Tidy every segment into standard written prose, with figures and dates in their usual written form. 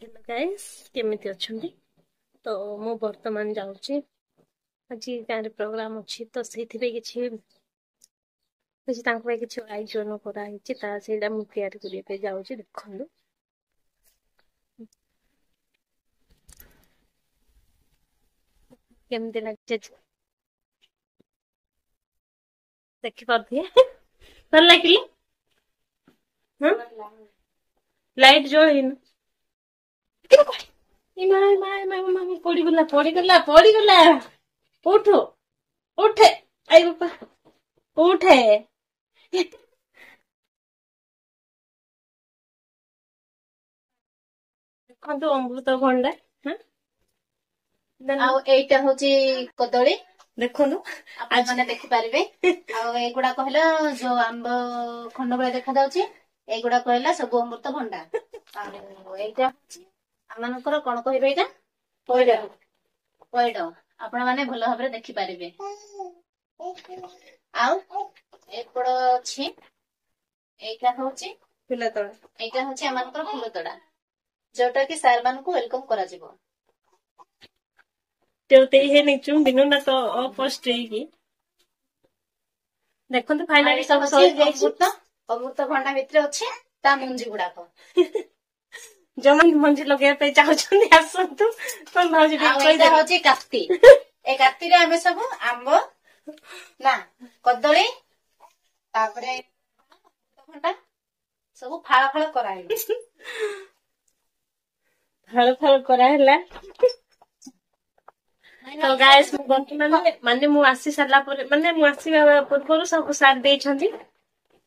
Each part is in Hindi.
हेलो गाइस केमिति अछंती। तो मु वर्तमान जाउची आज गाँव प्रोग्राम अच्छी तो से किसी किसी आयोजन कराई मु तैयारी करने जाऊँगी देखु केमती लगे देखी पारे भल लगे लाइट जो पड़गला पड़गला पड़गला उठ उठे आई बापा उठे देखो अमृत भंडा एटा होची कदली देखो आज माने देखि पारिबे आ एगुडा कहला जो आंब खंड बळे देखा जाउची एगुडा कहला सब अमृत भंडा आ एटा होची आमानकर कोन कहिबे एटा पयड पयड आपण माने भलो भाबरे देखि पारिबे आ एपड़ छी एटा होची फुलतोड़ा एटा होची आमानकर फुलतोड़ा जोटा कि सार मान को वेलकम करा जिवो बिनु ना तो अपोस्ट देखो तो फाइनली सब अमृत भंडा भितर अच्छे ता मंजी गुड़ाक जो मंजी लगे पे चाहछन आसंतु तो भाउजी होची काती ए काती रे हमें सब आंब ना कदली तापरे भंडा सब फाळ फाळ कराई फाळ फाळ कराइला तो गाइस माने मु आसी सारला पर माने मु आसी पूर्व सब साथ दे छंती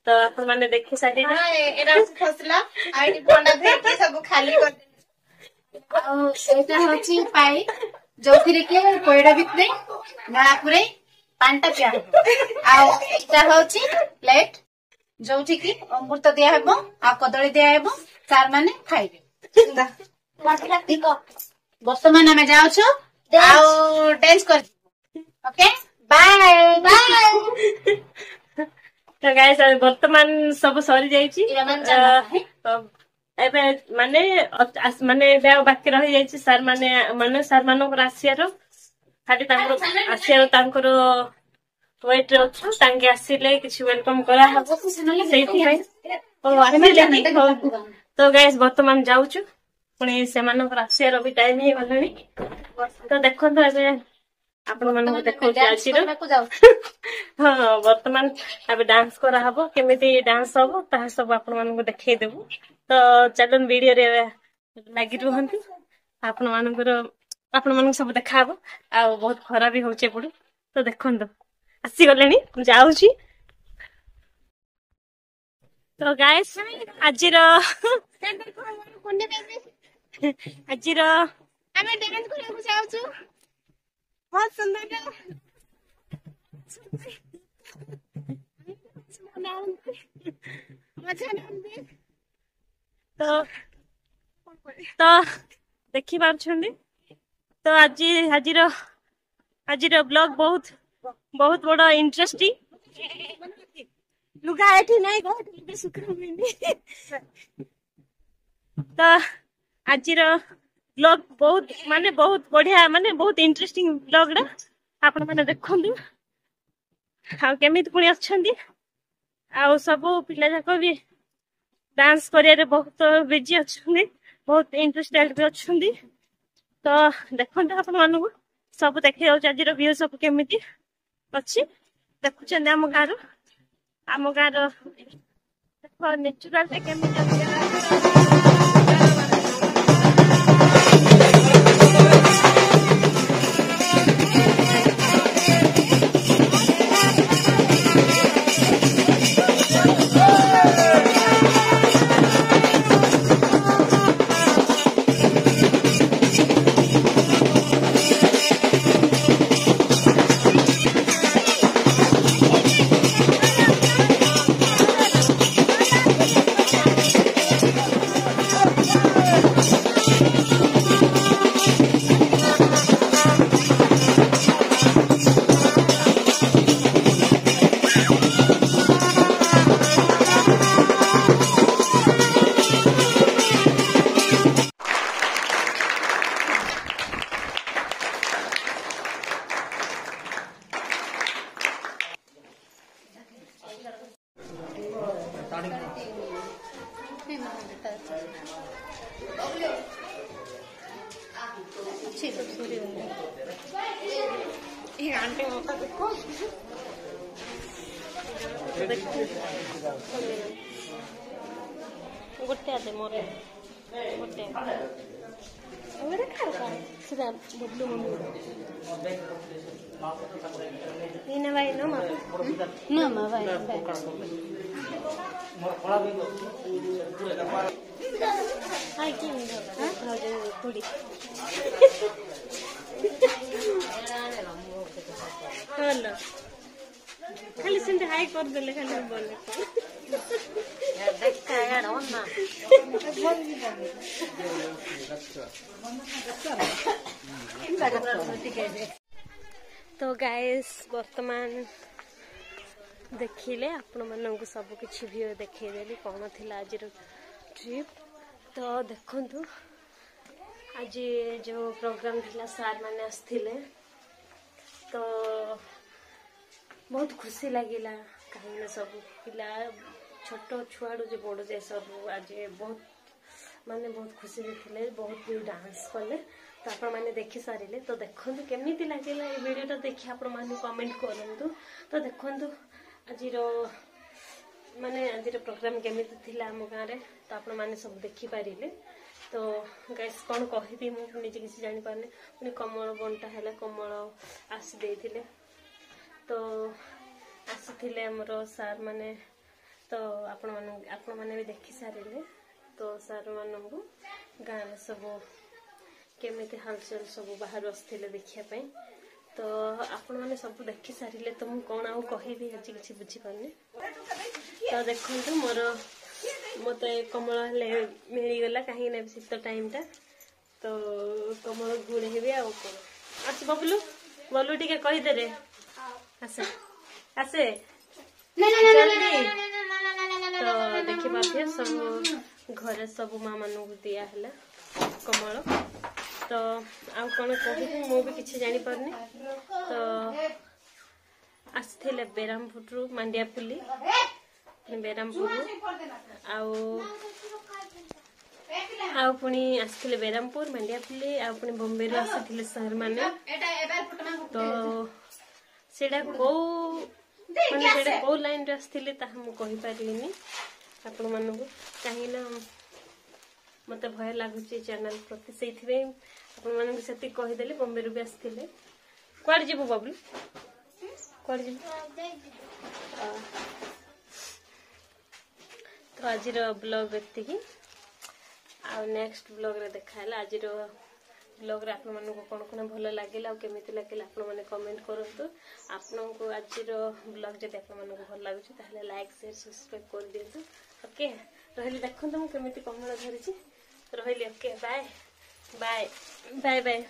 तो अपन माने देखि साथी हां एरा फसला आईडी भंडा देखि सब खाली कर दे आ एटा होची पाई जोथिरे के कोइडा भितरे ना पुरे पांटा पिया आ एटा होची प्लेट जोथि की अमृत दिया हेबो आ कदली दिया हेबो चार माने खाइबे वर्तमान हमें जाउ छ आओ डांस कर ओके बाय बाय तो गाइस वर्तमान सब सरी जाईची एबे माने माने बाकी रही जाईची सर माने सर मानक आसियारो खाली तांकर आसियारो तांकर वेट रे अछि तांके आसीले किछि वेलकम करा हबो सेठी है ओ आसीले तो गाइस वर्तमान जाउछु पुणी से आसियार भी टाइम ही गलानी तो देखो आपण मन देखो हाँ वर्तमान अब डांस करा हबो केमिति डांस हबो ता सब आपण मन को देखाई देबो तो चलन वीडियो रे लागि रहंतु आपण मन सब देखा हबो आ बहुत खरा भी होचे पडू तो देखंतो आसी गलेनी जाउची तो गाइस आजिर आजिर हमें डांस करबो जाउछु बहुत सुंदर तो देखि पारछंदी तो आजिर ब्लॉग बहुत बड़ा इंटरेस्टिंग लुगा एठी नहीं गो सुखमिनी तो आजिर ब्लॉग बहुत बढ़िया बहुत इंटरेस्टिंग ब्लॉग रा आपण माने देखंदु आ केमित पुणी अछंदी आ सब पिला जाक भी डांस करिया रे बहुत बिजी अछंदी बहुत इंटरेस्टेड भी अछंदी तो देखंतु आपण मानू सब देखै जाउ आजिर व्यू सब केमिति अछि देखुछन हम गारो देखो नेचुरल से केमिति अच्छी आंटी मौका देखो गोटे आदे मोर गोटे सीधा बबलू मम्मी भाई नो मा भाई हाय कि थोड़ी हेलो खाली सेमती हाई कर देले खाली बोले तो गाइस वर्तमान देखिले आपण मानक सब किछि भी देखैदेली कौन थिला आज ट्रिप। तो देखंतु आज जो प्रोग्राम थिला सार माने आस्थिले तो बहुत खुशी लगिला कहीं सब पिला छोट छुआड़ू जो बड़ जाए सब आज बहुत माने बहुत खुशी थे बहुत भी डांस कले। तो आपण मैंने देखी सारे तो देखु केमी लगे ये वीडियो देखिए आपण मैंने कमेंट करूँ। तो देखु आज माने आज प्रोग्राम केमी थिला आम गाँव में तो आपण मैंने सब देखिपारे। तो गाइस कौन कहबी मुझे किसी जानी पारने पुणी कमल बंटा है कमल आसी देते तो आसी आमर सार माने तो आपण मैंने भी देखी सारे। तो सार मानू गाँव में सब केमी हालचाल सब बाहर आसते देखापी तो आपण मैंने सब देखी सारे। तो मुझे कौन आउ कहबी आज किसी बुझीपारे। तो देखो मोर मत कमल मिलगला कहीं शीत टाइम टा तो कमल घोड़े आस बबलू बबलू टी कहीदे रे आसे आसे जल्दी। तो देखी पारे सब घरे सब माँ मान दिया है कमल। तो आउ कौन कहबी मु भी किसी जानी पारनी। तो आसते बेरामपुर मांडिया पुली बेरामपुर आउ पुणी आसते बेरामपुर मांडियापुली आउ पुणी बॉम्बे रू आसी सर माने। तो सेडा को माने सेडा को लाइन रे आसथिले ताहा मु कहि पारलिनी आपण मानकु कहीं ना मते भय लागुची चैनल प्रति सेइथिबे आपण मानकु सेति कहि देले बॉम्बे रू भी आसथिले। क्वाड जीवो बबलू क्वाड जीवो। तो आज ब्लॉग एतिकी आ नेक्स्ट ब्लॉग रे देखाला। आज ब्लॉग रे आपण मानकु कोन कोन भलो लागिला आ केमिति लागिला आपण माने कमेंट करंतु। आपनको आज ब्लॉग जदि आपण मानकु भल लागुची ताहले लाइक शेयर सब्सक्राइब कर दियंतु। ओके रहली देखंतु मु केमिति कमल धरिची रहली। Okay bye bye bye bye.